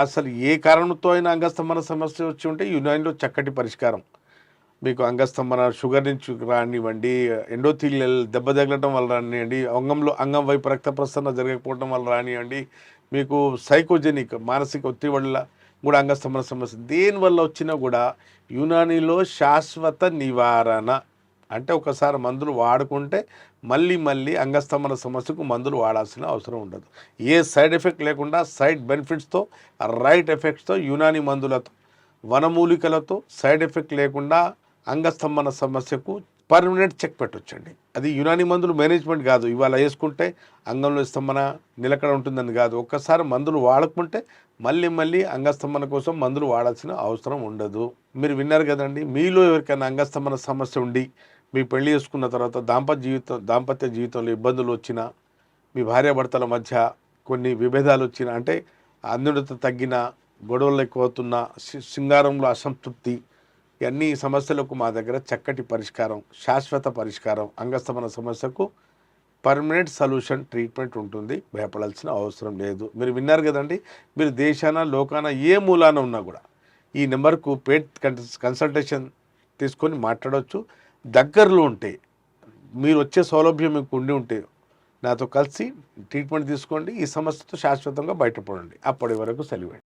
అసలు ఏ కారణంతో అయినా అంగస్తంభన సమస్య వచ్చి ఉంటే యునానిలో చక్కటి పరిష్కారం. మీకు అంగస్తంభన షుగర్ నుంచి రానివ్వండి, ఎండోథీలియల్ దెబ్బ తగలటం వల్ల రానివ్వండి, అంగం వైపు రక్త ప్రసరణ జరగకపోవడం వల్ల రానివ్వండి, మీకు సైకోజెనిక్ మానసిక ఒత్తిడి వల్ల కూడా అంగస్తంభన సమస్య దేనివల్ల వచ్చినా కూడా యునానీలో శాశ్వత నివారణ. అంటే ఒకసారి మందులు వాడుకుంటే మళ్ళీ మళ్ళీ అంగస్తంభన సమస్యకు మందులు వాడాల్సిన అవసరం ఉండదు. ఏ సైడ్ ఎఫెక్ట్ లేకుండా సైడ్ బెనిఫిట్స్తో, రైట్ ఎఫెక్ట్స్తో, యునాని మందులతో, వనమూలికలతో సైడ్ ఎఫెక్ట్ లేకుండా అంగస్తంభన సమస్యకు పర్మనెంట్ చెక్ పెట్టొచ్చండి. అది యునాని మందులు మేనేజ్మెంట్ కాదు, ఇవాళ వేసుకుంటే అంగంలో స్తంభన నిలకడ ఉంటుందని కాదు. ఒక్కసారి మందులు వాడకుంటే మళ్ళీ మళ్ళీ అంగస్తంభన కోసం మందులు వాడాల్సిన అవసరం ఉండదు. మీరు విన్నారు కదండి, మీలో ఎవరికైనా అంగస్తంభన సమస్య ఉండి మీ పెళ్లి చేసుకున్న తర్వాత దాంపత్య జీవితంలో ఇబ్బందులు వచ్చినా, మీ భార్యాభర్తల మధ్య కొన్ని విభేదాలు వచ్చినా, అంటే అన్యోన్యత తగ్గిన, గొడవలు ఎక్కువవుతున్న, శృంగారంలో అసంతృప్తి, ఇవన్నీ సమస్యలకు మా దగ్గర చక్కటి పరిష్కారం, శాశ్వత పరిష్కారం, అంగస్తంభన సమస్యకు పర్మనెంట్ సొల్యూషన్ ట్రీట్మెంట్ ఉంటుంది. భయపడాల్సిన అవసరం లేదు. మీరు విన్నారు కదండి, మీరు దేశాన లోకాన ఏ మూలాన ఉన్నా కూడా ఈ నెంబర్కు పెయిడ్ కన్సల్టేషన్ తీసుకొని మాట్లాడవచ్చు. దగ్గరలో ఉంటే మీరు వచ్చే సౌలభ్యం మీకు ఉండి ఉంటే నాతో కలిసి ట్రీట్మెంట్ తీసుకోండి. ఈ సమస్యతో శాశ్వతంగా బయటపడండి. అప్పటి వరకు సెలవు.